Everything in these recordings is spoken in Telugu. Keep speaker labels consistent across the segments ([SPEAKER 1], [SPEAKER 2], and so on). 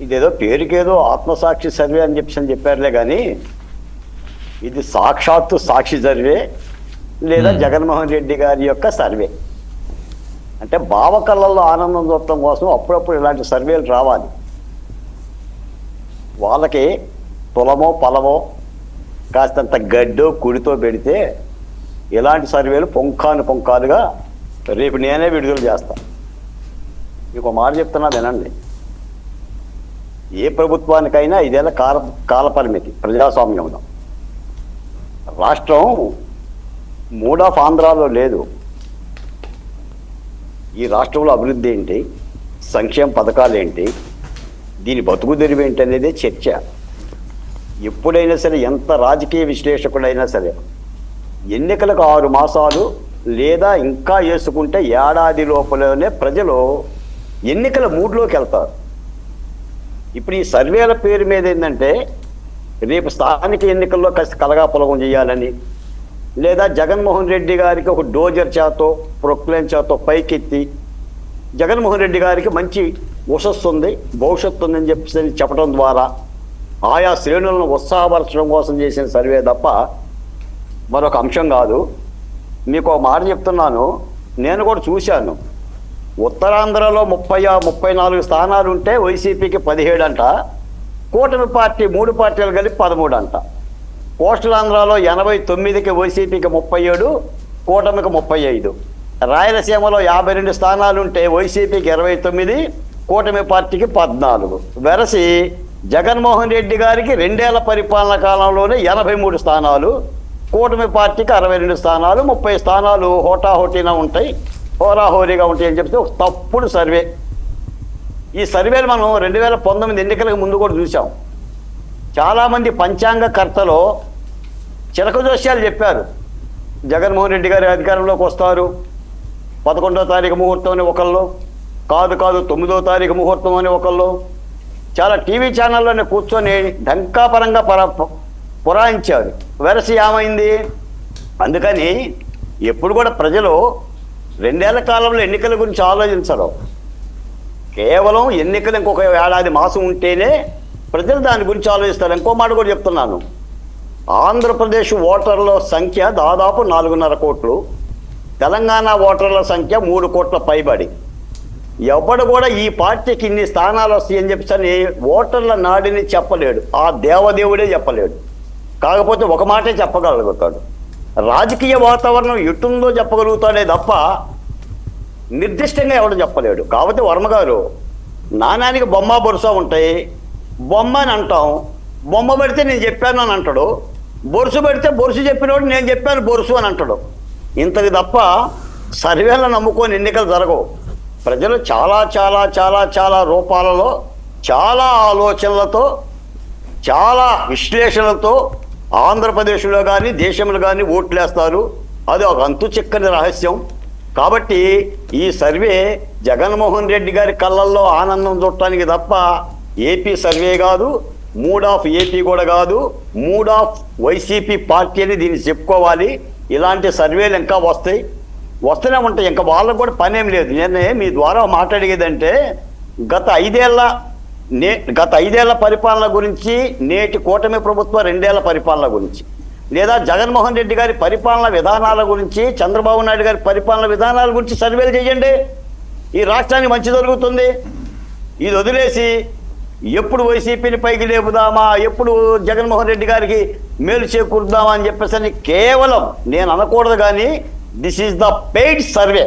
[SPEAKER 1] ఇదేదో పేరుకేదో ఆత్మసాక్షి సర్వే అని చెప్పారులే కానీ ఇది సాక్షాత్తు సాక్షి సర్వే లేదా జగన్మోహన్ రెడ్డి గారి యొక్క సర్వే. అంటే బావ కళ్ళల్లో ఆనందం చూడటం కోసం అప్పుడప్పుడు ఇలాంటి సర్వేలు రావాలి. వాళ్ళకి తులమో పలమో కాస్తంత గడ్డో కుడితో పెడితే ఇలాంటి సర్వేలు పొంకాలుగా రేపు నేనే విడుదల చేస్తాను. మీకు ఒక మాట చెప్తున్నా వినండి. ఏ ప్రభుత్వానికైనా 5 ఏళ్ల కాల పరిమితి ప్రజాస్వామ్యంలో. రాష్ట్రం మూడ్ ఆఫ్ ఆంధ్రాలో లేదు. ఈ రాష్ట్రంలో అభివృద్ధి ఏంటి, సంక్షేమ పథకాలు ఏంటి, దీని బతుకు తెరువు ఏంటి అనేది చర్చ. ఎప్పుడైనా సరే ఎంత రాజకీయ విశ్లేషకుడైనా సరే ఎన్నికలకు 6 మాసాలు లేదా ఇంకా వేసుకుంటే ఏడాది లోపలనే ప్రజలు ఎన్నికల మూడ్లోకి వెళ్తారు. ఇప్పుడు ఈ సర్వేల పేరు మీద ఏంటంటే రేపు స్థానిక ఎన్నికల్లో కలగాపులగం చేయాలని, లేదా జగన్మోహన్ రెడ్డి గారికి ఒక డోజర్ చేతో ప్రొక్లైన్ చేతో పైకెత్తి జగన్మోహన్ రెడ్డి గారికి మంచి ఉషస్సు ఉంది, భవిష్యత్తు ఉందని చెప్పడం ద్వారా ఆయా శ్రేణులను ఉత్సాహపరచడం కోసం చేసిన సర్వే తప్ప మరొక అంశం కాదు. మీకు ఒక మాట చెప్తున్నాను, నేను కూడా చూశాను. ఉత్తరాంధ్రలో 34 స్థానాలు ఉంటే వైసీపీకి 17 అంట, కూటమి పార్టీ 3 పార్టీలు కలిపి 13 అంట. కోస్టల్ ఆంధ్రాలో 89కి వైసీపీకి 37, కూటమికి 35. రాయలసీమలో 52 స్థానాలు ఉంటే వైసీపీకి 29, కూటమి పార్టీకి 14. వెరసి జగన్మోహన్ రెడ్డి గారికి 2 ఏళ్ల పరిపాలన కాలంలోనే 83 స్థానాలు, కూటమి పార్టీకి 62 స్థానాలు, 30 స్థానాలు హోటాహోటీనా ఉంటాయి, హోరాహోరీగా ఉంటాయి అని చెప్తే ఒక తప్పుడు సర్వే. ఈ సర్వేలు మనం 2019 ఎన్నికలకు ముందు కూడా చూసాం. చాలామంది పంచాంగకర్తలు చిలక జోస్యాలు చెప్పారు. జగన్మోహన్ రెడ్డి గారి అధికారంలోకి వస్తారు, 11వ తారీఖు ముహూర్తం అని ఒకళ్ళు, కాదు 9వ తారీఖు ముహూర్తం అని ఒకళ్ళు. చాలా టీవీ ఛానల్లోనే కూర్చొని ఢంకాపరంగా పురాయించారు. వెరసి ఏమైంది? అందుకని ఎప్పుడు కూడా ప్రజలు 2 ఏళ్ల కాలంలో ఎన్నికల గురించి ఆలోచించరు. కేవలం ఎన్నికలు ఇంకొక ఏడాది మాసం ఉంటేనే ప్రజలు దాని గురించి ఆలోచిస్తారు. ఇంకో మాట కూడా చెప్తున్నాను, ఆంధ్రప్రదేశ్ ఓటర్ల సంఖ్య దాదాపు 4.5 కోట్లు, తెలంగాణ ఓటర్ల సంఖ్య 3 కోట్ల పైబడి. ఎవడు కూడా ఈ పార్టీకి ఇన్ని స్థానాలు వస్తాయని చెప్పని ఓటర్ల నాడిని చెప్పలేడు, ఆ దేవదేవుడే చెప్పలేడు. కాకపోతే ఒక మాటే చెప్పగలుగుతాడు, రాజకీయ వాతావరణం ఎటుందో చెప్పగలుగుతాడే తప్ప నిర్దిష్టంగా ఎవడు చెప్పలేడు. కాబట్టి వర్మ గారు, నాణానికి బొమ్మ బొరుస ఉంటాయి, బొమ్మ అని అంటాం, బొమ్మ పెడితే నేను చెప్పాను అని అంటాడు, బొరుసు పెడితే బొరుసు చెప్పినోడు నేను చెప్పాను బొరుసు అని అంటాడు. ఇంతకు తప్ప సర్వేలను నమ్ముకొని ఎన్నికలు జరగవు. ప్రజలు చాలా చాలా చాలా చాలా రూపాలలో, చాలా ఆలోచనలతో, చాలా విశ్లేషణలతో ఆంధ్రప్రదేశ్లో కానీ దేశంలో కానీ ఓట్లేస్తారు. అది ఒక అంతు చిక్కని రహస్యం. కాబట్టి ఈ సర్వే జగన్మోహన్ రెడ్డి గారి కళ్ళల్లో ఆనందం చూడటానికి తప్ప ఏపీ సర్వే కాదు, మూడ్ ఆఫ్ ఏపీ కూడా కాదు, మూడ్ ఆఫ్ వైసీపీ పార్టీ అని దీన్ని చెప్పుకోవాలి. ఇలాంటి సర్వేలు ఇంకా వస్తూనే ఉంటాయి. ఇంకా వాళ్ళకు కూడా పనేం లేదు. నేను మీ ద్వారా మాట్లాడేదంటే గత 5 ఏళ్ల పరిపాలన గురించి, నేటి కూటమి ప్రభుత్వ 2 ఏళ్ల పరిపాలన గురించి, లేదా జగన్మోహన్ రెడ్డి గారి పరిపాలన విధానాల గురించి, చంద్రబాబు నాయుడు గారి పరిపాలన విధానాల గురించి సర్వేలు చేయండి. ఈ రాష్ట్రానికి మంచి జరుగుతుంది. ఇది వదిలేసి ఎప్పుడు వైసీపీని పైకి లేపుదామా, ఎప్పుడు జగన్మోహన్ రెడ్డి గారికి మేలు చేకూరుదామా అని చెప్పేసి కేవలం నేను అనకూడదు. కానీ this is the paid survey.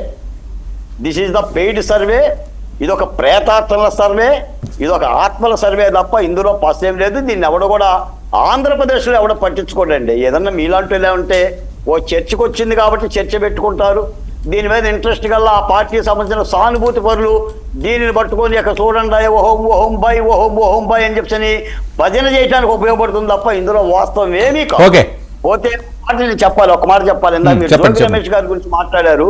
[SPEAKER 1] ఇది ఒక ప్రేతాత్మల సర్వే, ఇది ఒక ఆత్మల సర్వే తప్ప ఇందులో పసేం లేదు. దీన్ని ఎవడు కూడా ఆంధ్రప్రదేశ్లో ఎవడో పట్టించుకోడండి. ఏదన్నా మీలాంటి ఉంటే ఓ చర్చకు వచ్చింది కాబట్టి చర్చ పెట్టుకుంటారు. దీని మీద ఇంట్రెస్ట్ గల్లా ఆ పార్టీకి సంబంధించిన సానుభూతి పరులు దీనిని పట్టుకొని అక్కడ చూడండి ఓహోం బాయ్ అని చెప్పని భజన చేయడానికి ఉపయోగపడుతుంది తప్ప ఇందులో వాస్తవం ఏమీ కాదు. పోతే మాట నేను చెప్పాలి, ఒక మాట చెప్పాలి. ఇందాక మీరు జోగి రమేష్ గారి గురించి మాట్లాడారు.